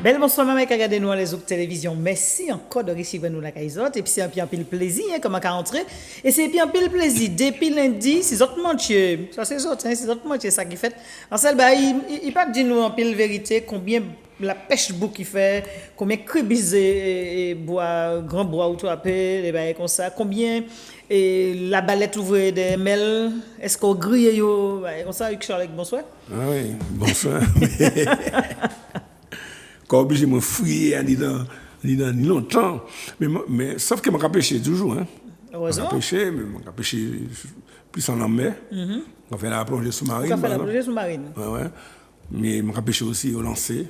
Belle bonsoir, maman, qui a regardé nous les autres télévisions. Merci encore de recevoir nous la caïsote. Et puis, c'est un pile plaisir, hein, comment qu'à entrer. Et c'est un pile plaisir. Depuis lundi, c'est autres montier. Ça, c'est autres, hein, c'est autres montier, ça qui fait. En ça, bah, il pas dit nous en pile vérité combien la pêche bouc qui fait, combien cribis et bois, grand bois ou tout appelle, et ben, comme ça, combien, et la balette ouvre des mêles, est-ce qu'on grille, comme ça, avec Charles, bonsoir. Ah oui, bonsoir. Quand obligé de me fouiller ni longtemps. Mais sauf que je m'en pêché toujours. Hein. Heureusement. Je m'en pêché plus en mer. On fait la plongée sous-marine. On fait la plongée sous-marine. Ouais. Mais je m'en pêché aussi au lancer.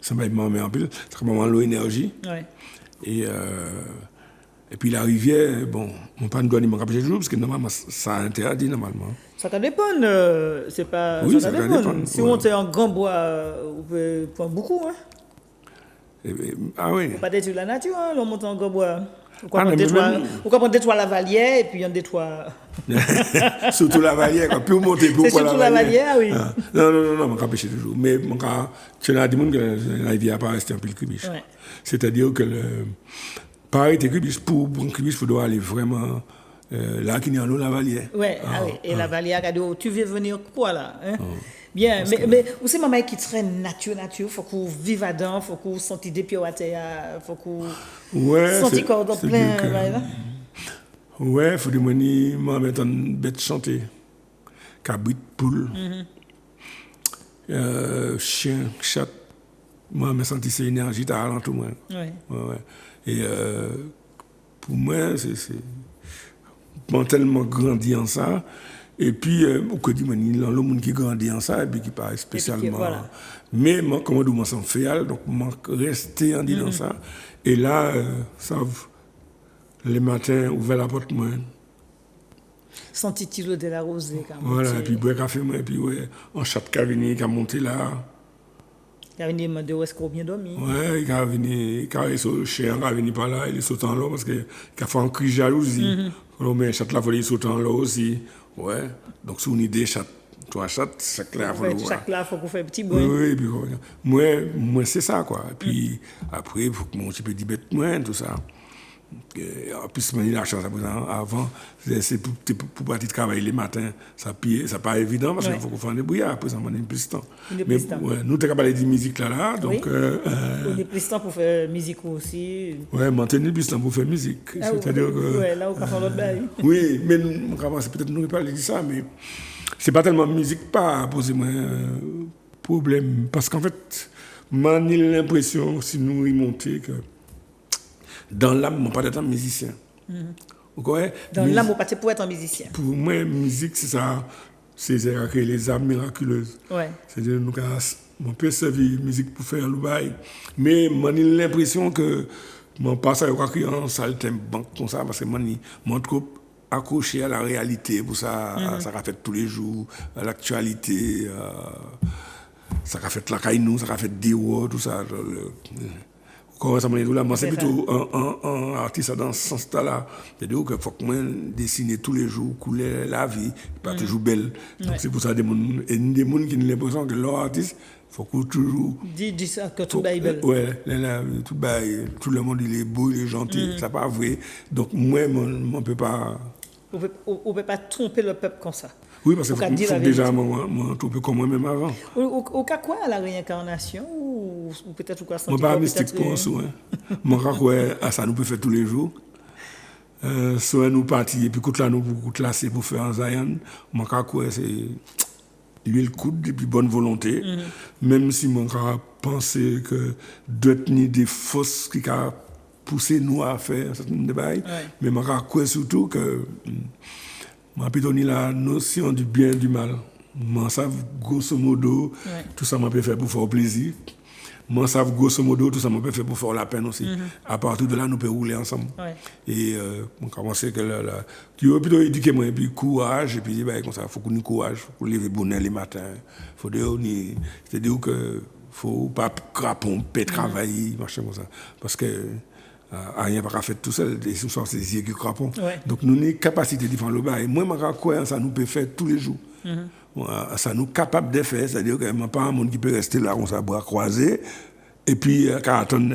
Ça m'a mis en pile. C'est vraiment l'eau énergie. Ouais. Et puis la rivière, bon, on pas doit ni m'en pêcher toujours parce que normalement ça interdit normalement. Ça dépend, c'est pas. Oui, ça dépend. Si on est en grand bois, on peut prendre beaucoup. Hein. Ah oui. Faut pas détruire la nature, hein, l'on monte en grand bois. Ou quand on détruit la valière et puis on détruit. Surtout la valière, quand plus on monte, plus on c'est surtout la valière, oui. Ah. Non, on pêcher toujours. Mais tu as dit que la rivière pas rester un peu le cubiche. Ouais. C'est-à-dire que pareil, tes cubiches, pour un cubiche, il faut aller vraiment. Là, qui est en eau, la valière. Ouais, oui. Et la valière, tu veux venir quoi là hein? Bien, mais aussi, maman, qui très nature, faut qu'on vive dedans, faut qu'on sente des pieds à terre, faut qu'on sente corps dans plein. Ouais, faut que moi, mettre une bête chanter. Cabrit, poule, chien, chat. Moi, je sens cette énergie, t'as alentour moi. Ouais. Et pour moi, c'est tellement grandi en ça. Et puis, au côté de le monde qui grandit en ça, et puis qui parle spécialement. Voilà. Mais moi, comme je suis féal, donc je rester en disant ça. Et là, ça, les matins, ouvert la porte, moi. Senti l'eau de la rosée. Voilà, et puis boire café, moi, et puis ouais, un chat qui a venu, qui a monté là. Il a venu demander où est-ce qu'on bien dormi. Ouais, il a venu, quand le chien a venu par là, il est sauté en l'eau parce qu'il a fait un cri jalousie. Mais le chat là, il saute en l'eau aussi. Ouais, donc c'est une idée, trois chats, chaque là, chaque là, il faut qu'on fasse un petit bruit. Oui, et puis moi c'est ça, quoi. Et puis après, il faut que mon petit peu de bête, moins, tout ça. En plus, j'ai la chance avant, c'est pour partir travailler les matins, ça n'est pas évident parce qu'il faut qu'on fasse des brouillards, après ça m'a donné plus de temps. Mais ouais, nous, tu as parlé de musique là, donc. On est plus de temps pour faire musique aussi. Oui, maintenir plus de temps pour faire musique. C'est-à-dire que. Oui, là où on fait l'autre bail. Oui, mais c'est peut-être nous qui parlons de ça, mais c'est pas tellement musique pas poser moi problème. Parce qu'en fait, j'ai l'impression, si nous y montons, que. Dans l'âme, je ne pas être un musicien. Dans l'âme, je ne pas être un musicien. Pour moi, musique, c'est ça. C'est les âmes miraculeuses. Ouais. C'est-à-dire que on peut servir musique pour faire le bail. Mais j'ai l'impression que je passe à en salle comme ça, parce que je trop accroché à la réalité. Pour ça, ça a fait tous les jours, à l'actualité. Ça a fait la caïnou, ça a fait des words, tout ça. Moi, c'est plutôt un artiste dans ce sens-là. C'est-à-dire qu'il faut que moi dessine tous les jours, couler la vie, pas toujours belle. Donc c'est pour ça que des gens qui ont l'impression que leur artiste, il faut que toujours. Dis ça, que tout est belle. Oui, tout le monde il est beau, il est gentil, c'est pas vrai. Donc moi, on ne peut pas. On ne peut pas tromper le peuple comme ça. Oui, parce qu'il faut déjà me tromper comme moi-même avant. Au cas quoi, la réincarnation ou peut-être quoi sentir. Moi, pas mystique pour un sou. Moi, ça nous peut faire tous les jours. Soit nous partir et puis nous classer pour faire un Zion. Moi, c'est l'huile coude et puis bonne volonté. Même si moi, penser que d'autres ni des fausses qui ont poussé nous à faire certains débats. Mais moi, surtout que. Je peux donner la notion du bien et du mal. Je sais, grosso modo, tout ça m'a fait pour faire plaisir. Je sais, grosso modo, tout ça m'a fait pour faire la peine aussi. À partir de là, nous pouvons rouler ensemble. Et on commence que tu veux plutôt éduquer moi, et puis courage, et puis comme ça, il faut qu'on ait courage, il faut qu'on lève bonheur les matins. C'est-à-dire qu'il ne faut pas crapon, pas travailler, machin comme ça. Parce que. Rien pas fait tout seul, c'est des yeux qui crapont. Donc nous avons une capacité de faire le bail. Moi, je crois que ça nous peut faire tous les jours. Ça nous est capable de faire, c'est-à-dire qu'il n'y a pas un monde qui peut rester là, on s'est bras croisés, Et puis, carton.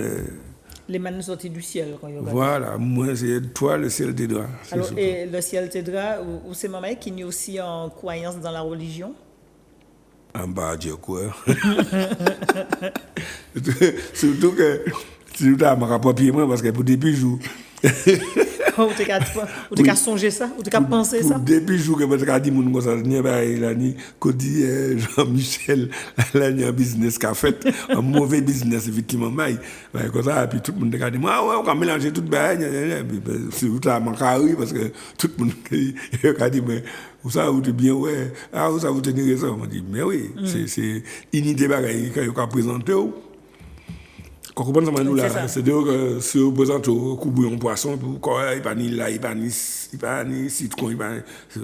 Les mannes sorties du ciel. Quand Voilà, moi, c'est toi, le ciel tes doigts. Alors, et le ciel tes doigts, ou c'est maman qui est aussi en croyance dans la religion? En bas, Dieu, quoi. Surtout que, si tu as mon papier, moi, parce que pour depuis jour. Ou tu as songé ça? Ou tu as pensé ça? Depuis jour que je dit mon comme ça, ni Cody Jean-Michel, là, il y a un business qu'a fait, un mauvais business, effectivement, comme ça, puis tout le monde a dit, ah ouais, on va mélanger tout le monde, c'est tout à mon carré, parce que tout le monde a dit, mais, où ça, vous êtes bien, ouais, ah, où ça, vous tenez raison, on dit, mais oui, c'est une idée bagaille qu'on a présentée. Quand on pense à nous là, c'est-à-dire que si on présente au coup bouillon poisson, il n'y a ni là, il n'y a ni citron,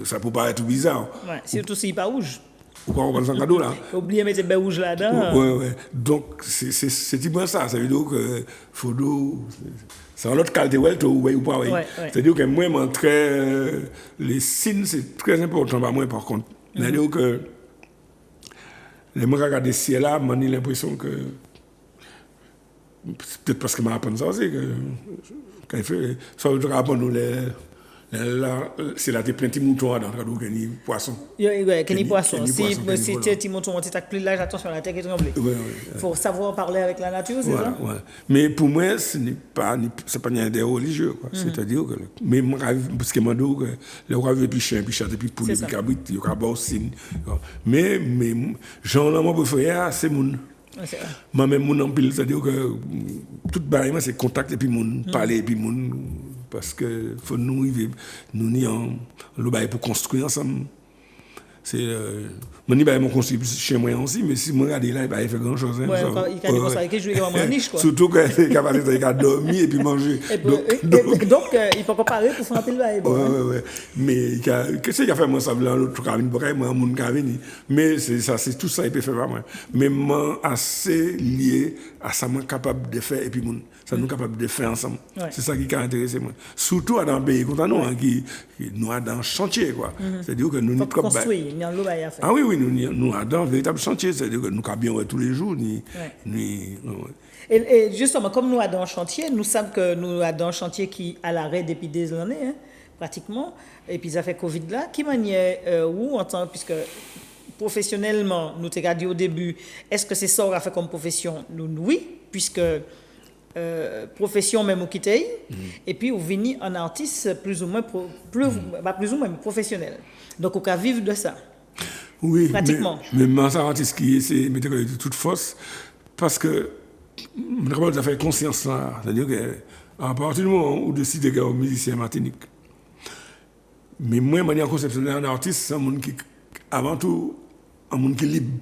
ça peut paraître bizarre. Ouais, surtout s'il n'est pas rouge. Ou quand on pense à un cadeau là. Oubliez de mettre le rouge là-dedans. Oui. Donc, c'est typiquement ça. Ça veut dire que faut c'est un autre qualité, ou pas. C'est-à-dire que moi, les signes, c'est très important pour moi, par contre. C'est-à-dire que les gens qui regardent le ciel là, m'ont l'impression que. Peut-être parce que je m'apprends ça aussi, que quand il fait, ça veut dire apprendre c'est là, tu plein de moutons dans le cadre de poisson. Oui, qu'il y a poisson. Si tu as des moutons, tu as plus l'âge, attention, la terre qui tremble. Il faut savoir parler avec la nature, c'est ça? Ouais. Mais pour moi, ce n'est pas un des religieux. C'est-à-dire que, mais parce que je dis que les rois veulent puis chien, puis chat, puis poulet, puis cabrit, il y a un signe. Mais, genre, mon préféré, c'est mon. Moi-même, mon empile, c'est-à-dire que tout barrement, c'est contact et puis mon parler et puis mon. Parce que faut nous vivre, nous n'y le bail pour construire ensemble. C'est mon bail mon construit chez moi aussi, mais si moi regarde là, il va faire grand chose. Il a dit ça, il joue comme un niche quoi. Surtout que c'est capable de dormir et puis manger. Donc il faut comparer pour faire un peu le bail. Ouais. Mais qu'est-ce qu'il a fait moi ça là l'autre cabine pour moi mon cabine. Mais c'est ça, c'est tout ça il peut faire pas moi. Mais moi assez lié à ça moi capable de faire et puis mon ça nous capable de faire ensemble. C'est ça qui a intéressé moi. Surtout dans un pays comme nous qui nous dans chantier quoi. C'est-à-dire que nous construire, ah oui, nous dans un véritable chantier, c'est-à-dire que nous cabions tous les jours. Et justement, comme nous dans un chantier, nous savons que nous dans un chantier qui à l'arrêt depuis des années, pratiquement, et puis ça fait Covid là, qui manière où en tant puisque professionnellement, nous t'ai dit au début, est-ce que c'est ça qu'on a fait comme profession? Nous, oui, puisque profession même au quitter, et puis on vient un artiste plus ou moins mais professionnel. Donc on peut vivre de ça. Oui, pratiquement. Mais un artiste qui c'est mettre de toute force parce que on a fait conscience là, c'est-à-dire que à partir du moment où décide que un musicien Martinique. Mais moi manière conceptuelle un artiste c'est un monde qui avant tout un monde qui est libre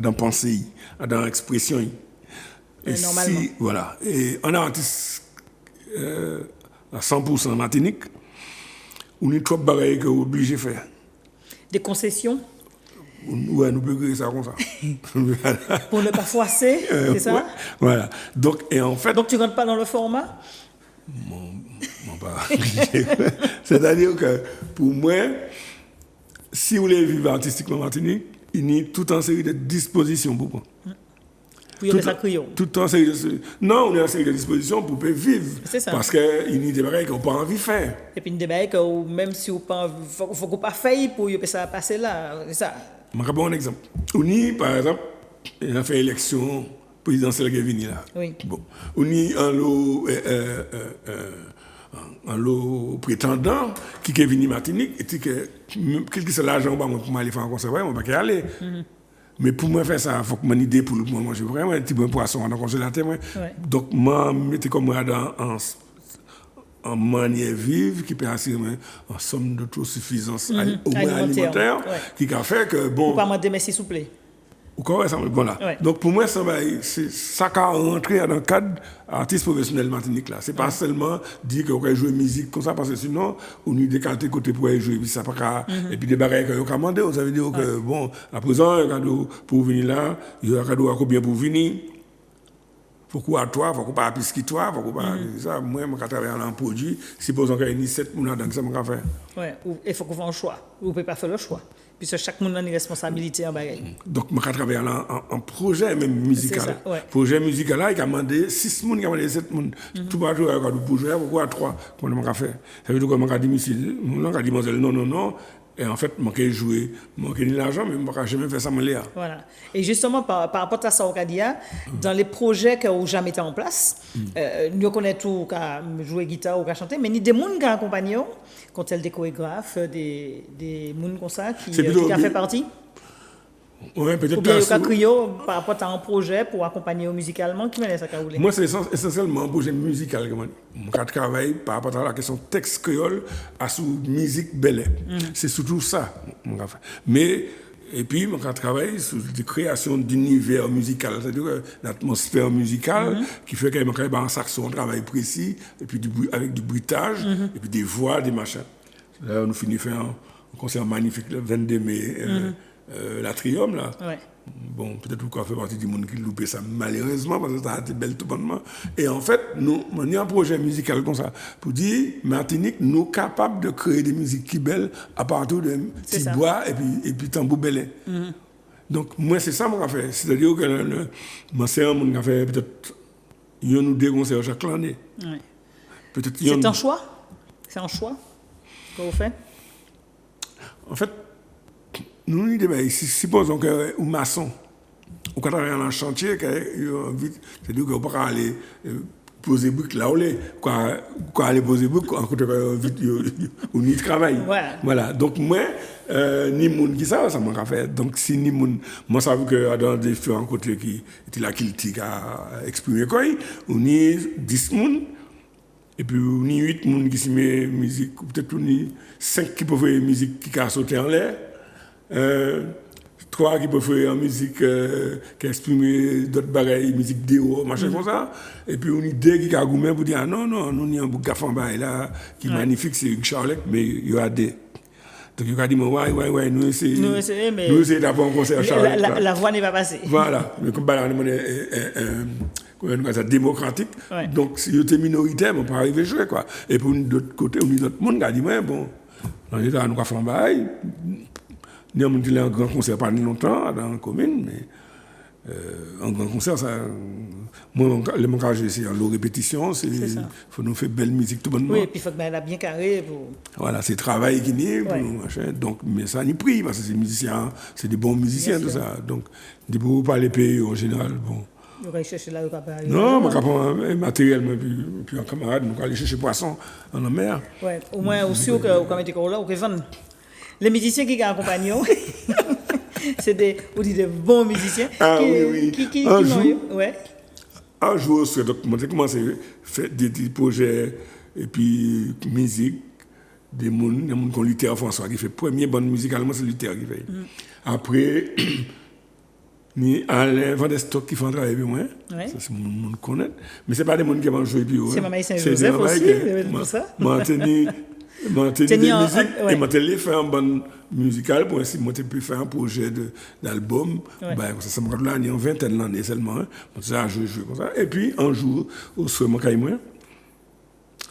dans pensée, dans expression. Et normalement. Voilà. Et un artiste à 100% Martinique, on est trop bagaille que obligé de faire. Des concessions? Ouais, nous pouvons créer ça comme ça. Pour ne pas froisser, c'est ça? Ouais, voilà. Donc, et en fait. Donc tu ne rentres pas dans le format? Pas. C'est-à-dire que pour moi, si vous voulez vivre artistiquement Martinique, il y a toute une série de dispositions pour moi. Tout en série de... Non, on est en série de dispositions pour vivre. C'est ça. Parce qu'il y a des bagages qu'on n'a pas envie de faire. Et puis des bagages que même si on ne faut pas faire pour que ça passe là. C'est ça. Je vais vous donner un exemple. On y, par exemple, il a fait l'élection présidentielle qui est venue là. Oui. Bon. On y un lot prétendant qui est venu Martinique et que quel que soit l'argent pour aller faire un concert, on va pas y aller. Mais pour moi faire ça, il faut que mon idée pour moi manger vraiment un petit peu de poisson dans le congélateur. Donc moi mettez comme moi dans en manière vive qui peut assurer en somme d'autosuffisance au moins alimentaire qui a fait que bon. Ou pas demander merci s'il vous plaît. Voilà. Donc pour moi, c'est ça qui a rentré dans le cadre artiste professionnel Martinique là. C'est pas seulement dire qu'on va jouer musique comme ça parce que sinon on a des qualités côté pour jouer puis ça pas et puis des barrières que on commandé, ça veut dire que bon, à présent un cadeau pour venir là, il y a un cadeau à combien pour venir. Faut qu'on à toi, faut qu'on pas plus que toi, faut qu'on pas ça moi je travaille en produit, supposons qu'il y a 7 mois dans ça me faire. Ouais, il faut qu'on fasse un choix. Vous pouvez pas faire le choix. Puisque chaque monde a une responsabilité en bagaille. Donc, je travaille en projet même musical. C'est ça, ouais. Projet musical là, il a demandé 6 personnes, il a demandé 7 personnes. Tout le monde a dit projet, pourquoi 3? Comment on a fait? Ça veut dire que je a dit monsieur, on a dit non, non, non. Et en fait, je peux jouer, je peux l'argent, mais je ne peux jamais faire ça. Voilà. Et justement, par rapport à ça, dans les projets que vous jamais mis en place, nous connaissons tout, qu'à jouer guitare ou qu'à chanter, mais il y a des gens qui accompagnent, quand elles des chorégraphes, des gens comme ça, qui ont fait partie. Ouais, peut-être ou bien il y a par rapport à un projet pour accompagner musicalement, qui mène ça qu'à moi, c'est essentiellement un projet musical. Je travaille par rapport à la question texte créole à sous musique belle. C'est surtout ça. Mais, et puis, je travaille sur la création d'univers musical, c'est-à-dire l'atmosphère musicale qui fait qu'il y a un saxon, un travail précis, et puis avec du bruitage, et puis des voix, des machins. Là, on finit faire un concert magnifique le 22 mai. L'Atrium, là. Ouais. Bon, peut-être qu'on fait partie du monde qui loupait ça malheureusement parce que ça a été belle tout bonnement. Et en fait, nous, on a un projet musical comme ça pour dire, Martinique, nous sommes capables de créer des musiques qui belles à partir de petits bois et puis tambour belé. Donc, moi, c'est ça que je fais. C'est-à-dire que moi, c'est un monde qui a fait peut-être un ou deux concerts chaque année. Ouais. Peut-être c'est un choix? C'est un choix que vous faites? En fait, nous, supposons que ou maçon, ou quand on est en chantier, c'est-à-dire qu'on peut aller poser briques là où est, quoi aller poser briques, en côté vite, ou ni travail. Voilà. Donc moi, ni monde qui ça m'a fait. Donc si ni monde, moi ça veut que dans des différents côtés qui était là qui a exprimé quoi, ou ni 10 monde. Et puis, on y a 8 personnes qui se mettent musique, ou peut-être on y a 5 qui peuvent faire musique qui a sauté en l'air, 3 qui peuvent faire musique qui exprime d'autres bagailles, musique déo, machin comme ça. Et puis, on y a 2 qui ont goûté pour dire ah, non, nous on y a un bout de gaffe là, qui est magnifique, c'est Hugues Charlotte, mais il y a des. Donc, il a dit, ouais, nous essayons d'avoir un concert à Charlotte. La voix n'est pas passée. Voilà. Mais comme démocratique. Ouais. Donc, si vous êtes minoritaire, on peut arriver à jouer. Quoi. Et pour d'autre côté, on a d'autres monde qui a dit, bon, dans l'État, nous avons fait un bail. Nous avons dit un grand concert pas longtemps dans la commune, mais un grand concert, ça. Moi, le montage, c'est en low répétition, il faut nous faire belle musique tout bonnement. Oui, et puis il faut que la bien carré pour. Voilà, c'est travail qui n'est pour nous, machin. Donc, mais ça n'y prie, parce que c'est musiciens, c'est des bons musiciens, tout ça. Donc, des pour pas les payer en général, bon. Vous allez chercher là, vous allez. Non, je prends un matériel, puis un camarade, nous allons aller chercher poisson en la mer. Oui, au moins aussi, vous mettez là, vous vendez. Les musiciens qui accompagnent, c'est des bons musiciens. Ah oui. Qui un jour, donc, j'ai commencé à faire des projets, et puis musique, des gens comme Luther François, qui fait première bonne musicalement, c'est Luther qui fait. Après, ni Alain Van der Stock qui fait un travail avec moi. Ouais. Ça, c'est mon monde connaît. Mais ce n'est pas des gens qui vont jouer plus haut. C'est Maman Saint-Joseph aussi, pour ça. Maintenir des musiques et maintenir faire un bon musical pour ainsi monter puis faire un projet d'album. Ça me rappelle là, il y a une vingtaine d'années seulement. Ça jouer comme ça. Et puis un jour, au soir, mon caïmoin, le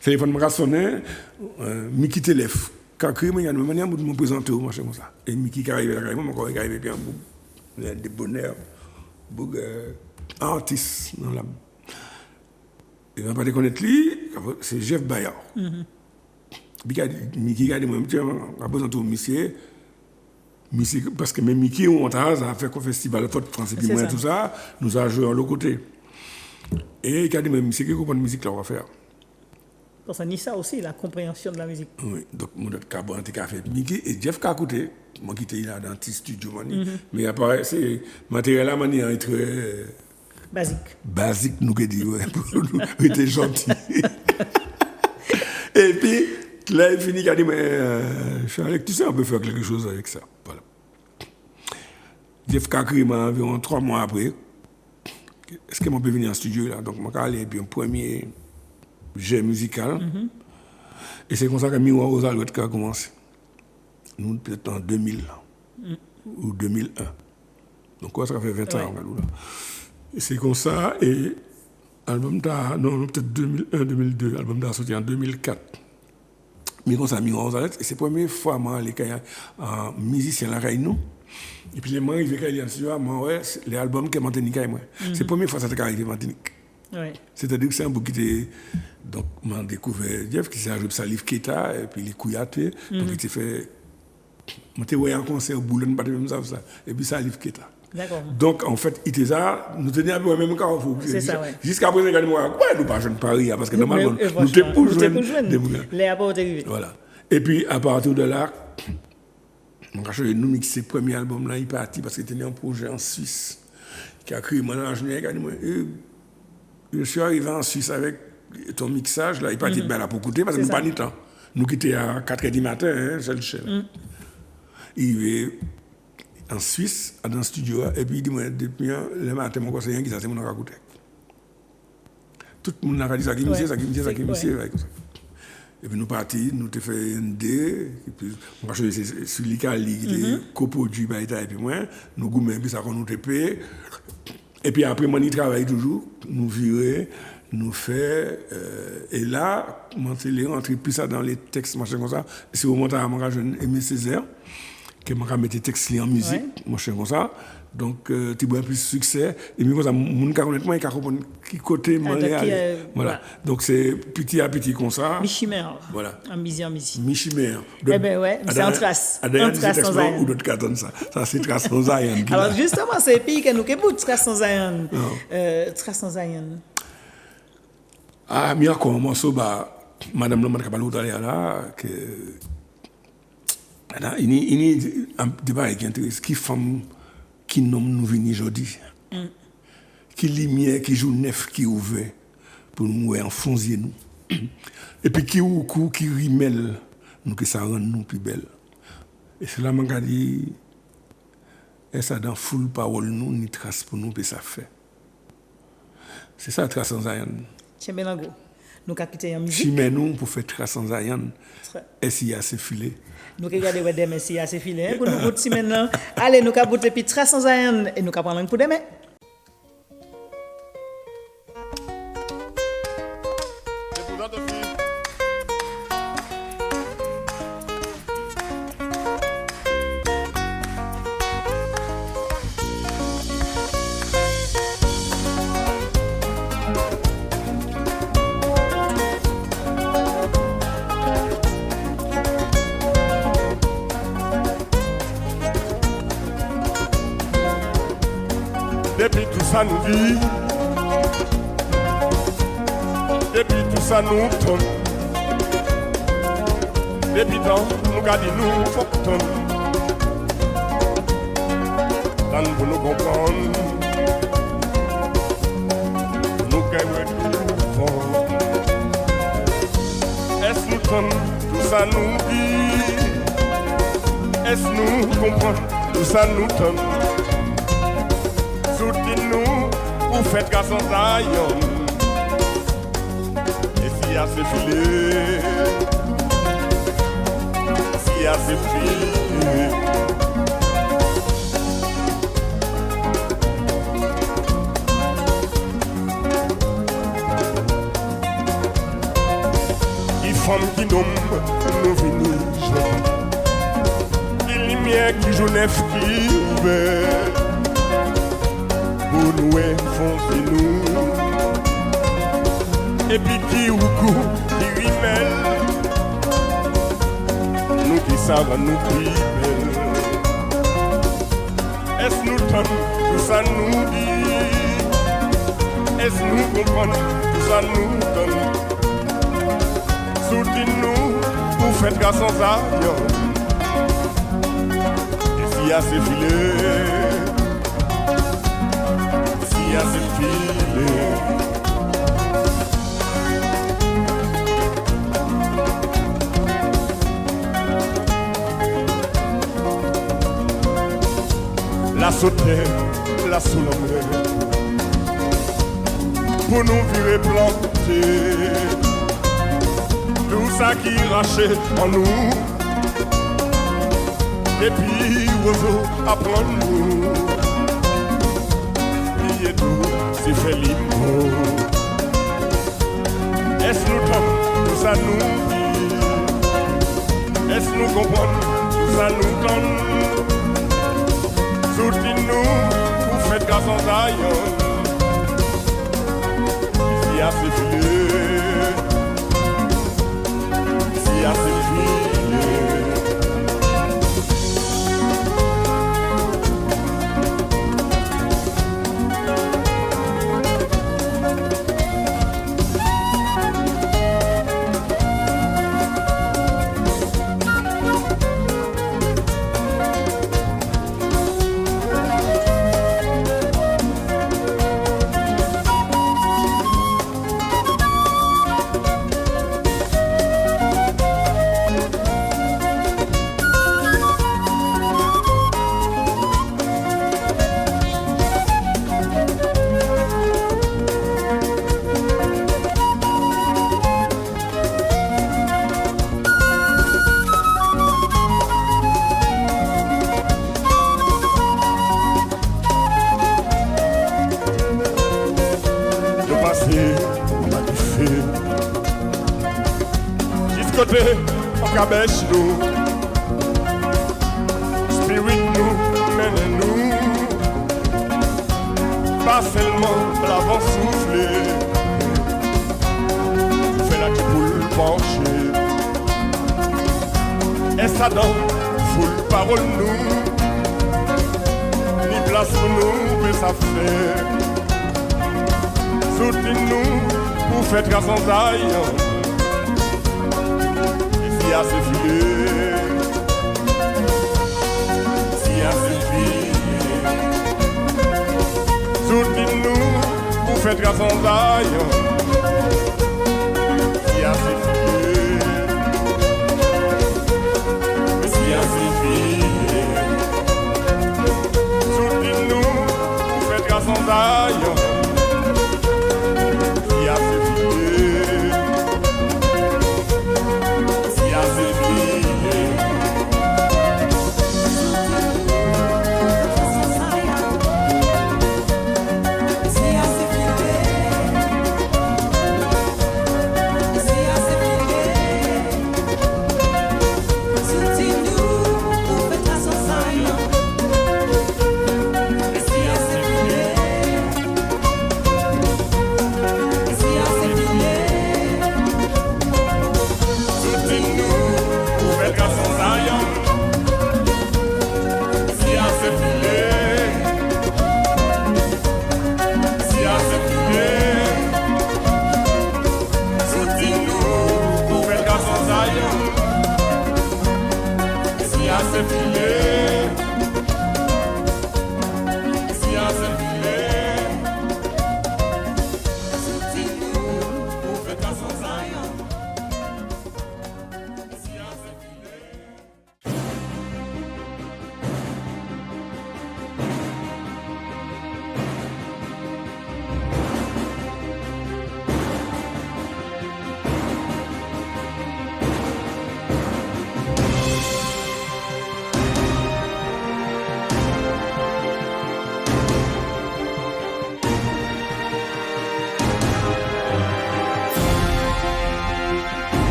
téléphone m'a sonné, Mickey Télèf. Quand il y a une manière de me présenter au marché comme ça. Et Mickey qui arrive là, il arrive bien. Il y a des bonheurs, beaucoup artistes dans la. Il n'a pas de connaître lui, c'est Jeff Bayard. Mickey a dit, moi, je présenter au monsieur, parce que même Mickey, on a fait un festival de France et puis moi, tout ça, nous a joué à l'autre côté. Et il a dit, mais monsieur, quelle musique là on va faire? Parce que ça aussi, la compréhension de la musique. Oui, donc mon autre carbone a fait Mickey et Jeff qui a écouté. Moi qui étais là dans le petit studio, mais après, c'est matériel à manière est très. Basique, nous qui disons, pour nous, était gentil. Et puis, là, il finit, il a dit, mais Charles, tu sais, on peut faire quelque chose avec ça. Voilà. Jeff Kakri m'a environ 3 mois après. Est-ce que je peux venir en studio là? Donc, je suis allé, et puis un premier jet musical. Et c'est comme ça que Miroir aux Alouettes a commencé. Nous, peut-être en 2000 ou 2001. Donc, ça fait 20 ans. Là. Et c'est comme ça, et l'album peut-être 2001, 2002, l'album a sorti en 2004. Mais comme ça, et c'est la première fois que je musicien là, nous. Et puis les gens arrivent à les albums que Martinique a moi. C'est la première fois que ça arrive à Martinique. Oui. C'est-à-dire que c'est un bout qui était. Donc, j'ai découvert Jeff qui s'est ajouté Salif Keita et puis les Kouyaté. Donc, il s'est fait. Je suis en concert au Boulogne, pas de même ça. Et puis Salif Keita. D'accord. Donc, en fait, Itesa, nous tenions un peu même carrefour. C'est ça, oui. Jusqu'à présent, regardez-moi, ouais, nous ne pas jeunes Paris, parce que normalement, nous sommes pour jeunes. Les apports arrivés. Voilà. Et puis, à partir de là, nous mixé le premier album là, il est parti parce qu'il était un projet en Suisse qui a créé mon ingénieur. Il a dit, je suis arrivé en Suisse avec ton mixage, là, il est parti là pour écouter parce que nous n'avons pas de temps. Nous quittons à 4h du matin, hein, c'est le chef. Il est en Suisse, dans le studio, et puis il dit, depuis le matin, mon conseiller qui s'est mon écouté. Tout le monde a dit ça, qui me dit ça, qui me dit ça, qui me dit ça. Et puis nous partis, nous avons fait un dé, et puis moi je suis sur l'Icali, qui était coproduit par l'État, et puis moi, nous goûtons, puis ça qu'on nous TP. Et puis après, moi, je travaille toujours, nous virer, nous faire, et là, moi, je rentré plus ça dans les textes, machin comme ça. C'est au moment où je Aimé Césaire, que je mettais les textes en musique, machin comme ça. Donc, tu vois plus succès. Et puis, comme ça, mon cas, honnêtement, il y a qui côté Montréal. Voilà. Donc, c'est petit à petit comme ça. Mi-chimère. Voilà. En misi, en misi. Mi-chimère. Eh bien, ouais, c'est en trace. En trace sans Zion. Ou d'autres qui attendent ça. Ça, c'est trace sans Zion. Alors, justement, c'est pays que nous avons trace sans Zion. Trace sans Zion. Ah, mais encore un morceau, Madame Lamar Kabalou là, que. Il y a un débat qui est intéressant. Qui femme qui nomme nous venir aujourd'hui, qui lumière, qui joue neuf, qui ouvert pour nous enfoncer nous, et puis qui ou qui rimel nous que ça rend nous plus belles. Et c'est là que je dis, et ça dans full parole nous ni trace pour nous que ça fait. C'est ça trace sans Zion. Tiens Belango, nous avons quitté en musique. Si mais nous pour faire trace sans Zion, et s'il y a ces filets. Nous regardons des messieurs assez filés pour nous goûter maintenant. Allez, nous avons puis trace sans Zion et nous avons prendre pour demain. Depuis tout ça nous vit, depuis tout ça nous tombe, depuis temps nous gardons nous faut tombe, tant pour nous comprendre, nous gagnons fort. Est-ce nous tombe, tout ça nous vit, est-ce nous comprendre, tout ça nous tombe. Soutenez-nous, vous faites garçon Zion. Et s'il y a ces filets, s'il y a ces filets, les femmes qui nomment nous venir jouer, les lumières qui jouent neuf qui ouvrent. Pour nous enfoncer nous. Et puis qui ou coup, qui rimel, nous qui savons nous plus belle. Est-ce nous donne, tout ça nous dit. Est-ce nous comprendre, tout ça nous donne. Soutenez-nous, pour faire garçon Zion. Et s'il y a ces filets, il y a ce filet. La sauter, la soulommer, pour nous virer planter, tout ça qui rachète en nous, et puis oiseau apprendre nous. C'est fait libre. Est-ce nous tombe, tout ça nous dit. nous comprendre, tout ça nous donne. Soutenez-nous, vous faites grâce en Zion. Ici à ses filets, ici à ses filets. En cabèche nous, spirit nous, mène nous, pas seulement l'avant soufflé, fait la qui boule pencher, et ça donne full parole nous, ni place pour nous, mais ça fait, soutenez-nous pour faire grâce en Zion. Si à ses filets, si à ses filets, soutenez-nous, vous faites grâce en Zion.